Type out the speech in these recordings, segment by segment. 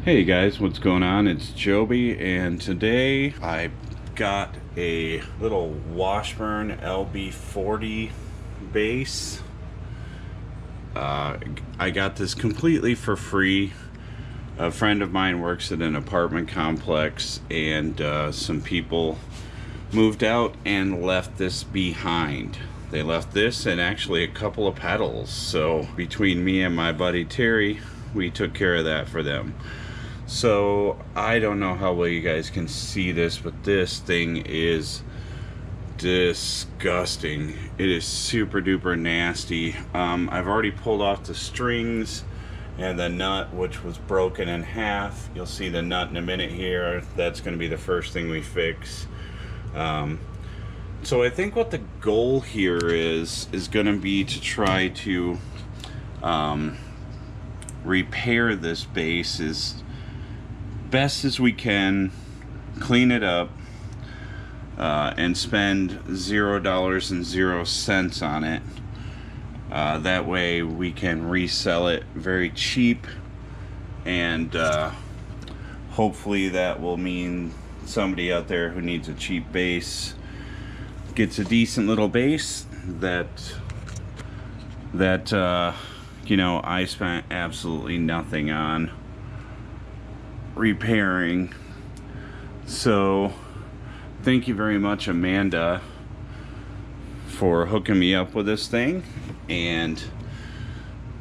Hey guys, what's going on? It's Joby, and today I got a little Washburn LB40 bass. I got this completely for free. A friend of mine works at an apartment complex, and some people moved out and left this behind. They left this and actually a couple of pedals. So between me and my buddy Terry, we took care of that for them. So I don't know how well you guys can see this, but this thing is disgusting. It is super duper nasty. I've already pulled off the strings and the nut, which was broken in half. You'll see the nut in a minute here. That's going to be the first thing we fix. So I think what the goal here is going to be to try to repair this bass as best as we can, clean it up, and spend $0.00 on it. That way we can resell it very cheap, and hopefully that will mean somebody out there who needs a cheap bass gets a decent little bass that you know, I spent absolutely nothing on repairing. So thank you very much, Amanda, for hooking me up with this thing, and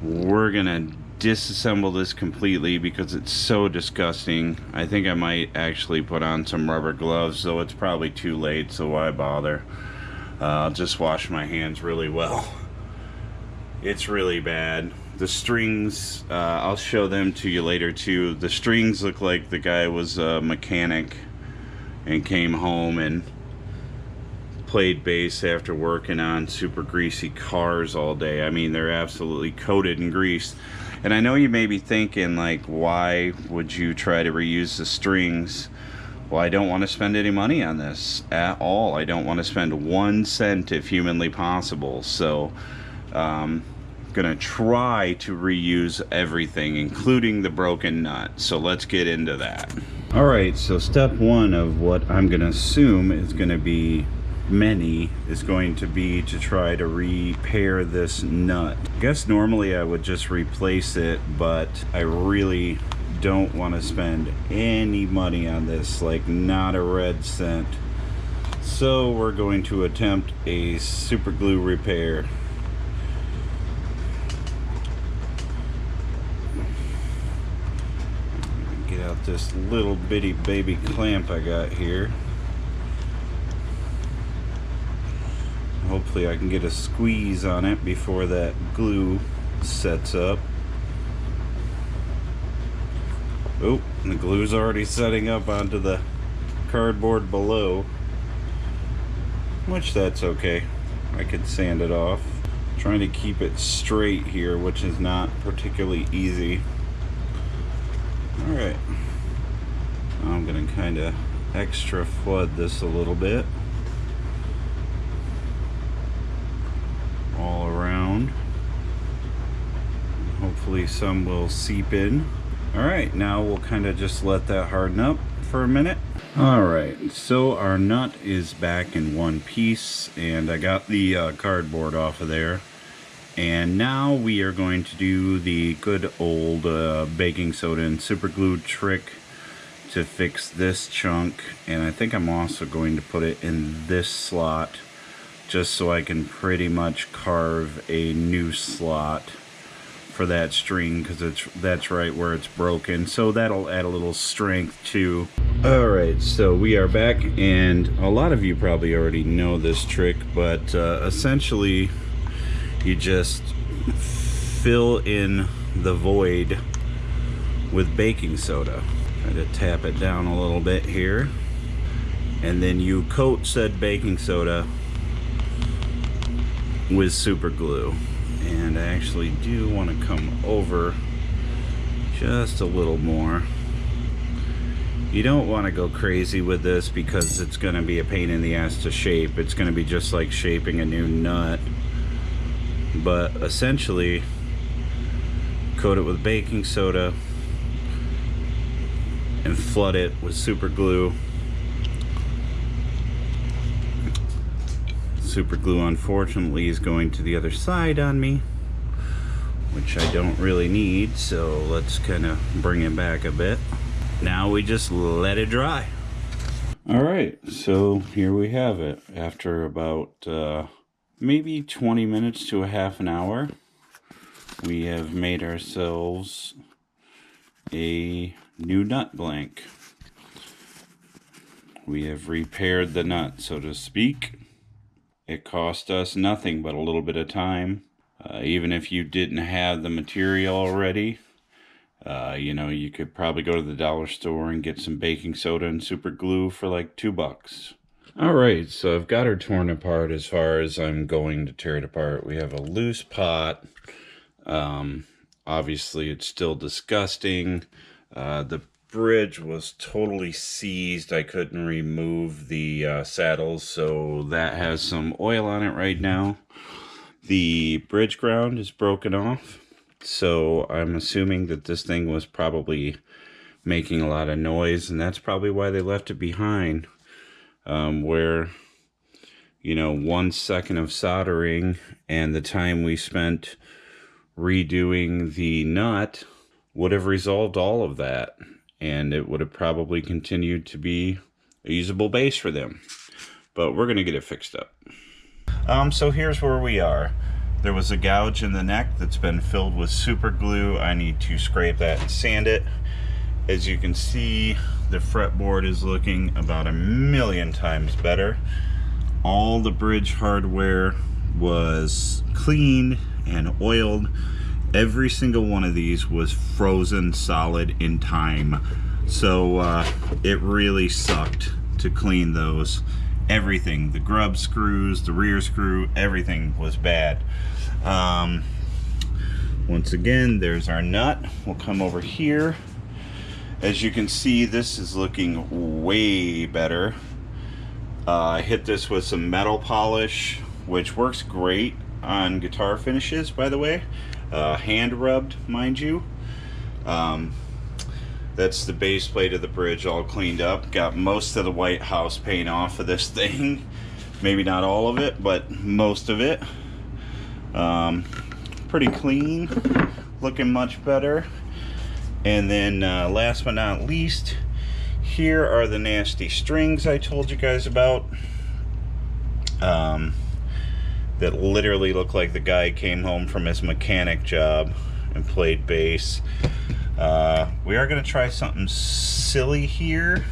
we're gonna disassemble this completely because it's so disgusting. I think I might actually put on some rubber gloves, though it's probably too late, so why bother. I'll just wash my hands really well. It's really bad. The strings, I'll show them to you later too. The strings look like the guy was a mechanic and came home and played bass after working on super greasy cars all day. I mean, they're absolutely coated in grease. And I know you may be thinking, like, why would you try to reuse the strings? Well, I don't want to spend any money on this at all. I don't want to spend 1 cent if humanly possible. So gonna try to reuse everything, including the broken nut. So let's get into that. All right, so step one of what I'm gonna assume is gonna be is going to be to try to repair this nut. I guess normally I would just replace it, but I really don't want to spend any money on this, like not a red cent. So we're going to attempt a super glue repair. Get out this little bitty baby clamp I got here. Hopefully I can get a squeeze on it before that glue sets up. Oh, the glue's already setting up onto the cardboard below, which that's okay. I could sand it off. Trying to keep it straight here, which is not particularly easy. Alright, I'm gonna kind of extra flood this a little bit all around. Hopefully some will seep in. Alright, now we'll kind of just let that harden up for a minute. Alright, so our nut is back in one piece, and I got the cardboard off of there. And now we are going to do the good old baking soda and super glue trick to fix this chunk. And I think I'm also going to put it in this slot, just so I can pretty much carve a new slot for that string, because that's right where it's broken. So that'll add a little strength too. Alright, so we are back, and a lot of you probably already know this trick, but essentially you just fill in the void with baking soda. Try to tap it down a little bit here, and then you coat said baking soda with super glue. And I actually do want to come over just a little more. You don't want to go crazy with this because it's going to be a pain in the ass to shape. It's going to be just like shaping a new nut. But essentially, coat it with baking soda, and flood it with super glue. Super glue, unfortunately, is going to the other side on me, which I don't really need, so let's kind of bring it back a bit. Now we just let it dry. Alright, so here we have it. After about maybe 20 minutes to a half an hour, we have made ourselves a new nut blank. We have repaired the nut, so to speak. It cost us nothing but a little bit of time. Even if you didn't have the material already, you know, you could probably go to the dollar store and get some baking soda and super glue for like $2. Alright, so I've got her torn apart as far as I'm going to tear it apart. We have a loose pot. Obviously it's still disgusting. The bridge was totally seized. I couldn't remove the saddles, so that has some oil on it right now. The bridge ground is broken off, so I'm assuming that this thing was probably making a lot of noise, and that's probably why they left it behind. Where, you know, 1 second of soldering and the time we spent redoing the nut would have resolved all of that, and it would have probably continued to be a usable base for them. But we're gonna get it fixed up. So here's where we are. There was a gouge in the neck that's been filled with super glue. I need to scrape that and sand it. As you can see, the fretboard is looking about 1,000,000 times better. All the bridge hardware was cleaned and oiled. Every single one of these was frozen solid in time. So it really sucked to clean those. Everything, the grub screws, the rear screw, everything was bad. Once again, there's our nut. We'll come over here. As you can see, this is looking way better. I hit this with some metal polish, which works great on guitar finishes, by the way. Hand rubbed, mind you. That's the base plate of the bridge all cleaned up. Got most of the white house paint off of this thing. Maybe not all of it, but most of it. Pretty clean, looking much better. And then last but not least, here are the nasty strings I told you guys about. That literally look like the guy came home from his mechanic job and played bass. We are going to try something silly here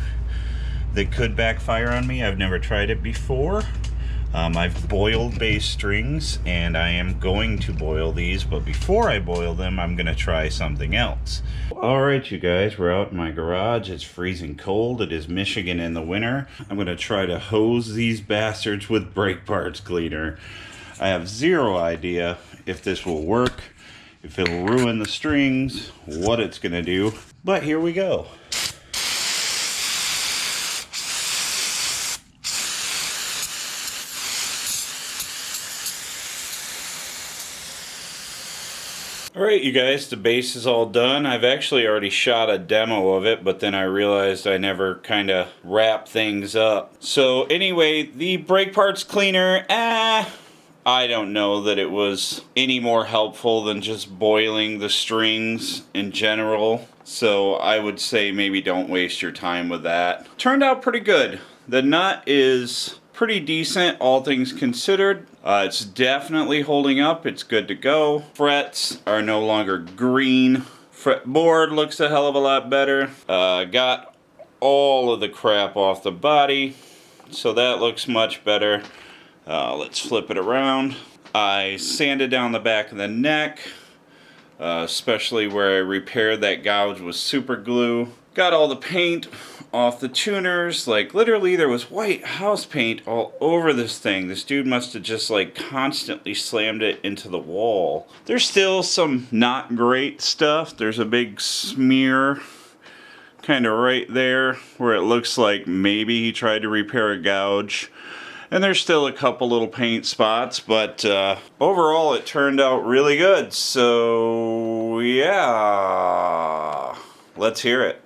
that could backfire on me. I've never tried it before. I've boiled bass strings, and I am going to boil these, but before I boil them, I'm going to try something else. Alright, you guys, we're out in my garage. It's freezing cold. It is Michigan in the winter. I'm going to try to hose these bastards with brake parts cleaner. I have zero idea if this will work, if it'll ruin the strings, what it's going to do, but here we go. Alright, you guys, the bass is all done. I've actually already shot a demo of it, but then I realized I never kind of wrap things up. So anyway, the brake parts cleaner, I don't know that it was any more helpful than just boiling the strings in general. So I would say maybe don't waste your time with that. Turned out pretty good. The nut is pretty decent, all things considered. It's definitely holding up. It's good to go. Frets are no longer green. Fretboard looks a hell of a lot better. Got all of the crap off the body, so that looks much better. Let's flip it around. I sanded down the back of the neck, especially where I repaired that gouge with super glue. Got all the paint off the tuners. Like, literally there was white house paint all over this thing. This dude must have just like constantly slammed it into the wall. There's still some not great stuff. There's a big smear kind of right there where it looks like maybe he tried to repair a gouge. And there's still a couple little paint spots, but overall it turned out really good. So yeah, let's hear it.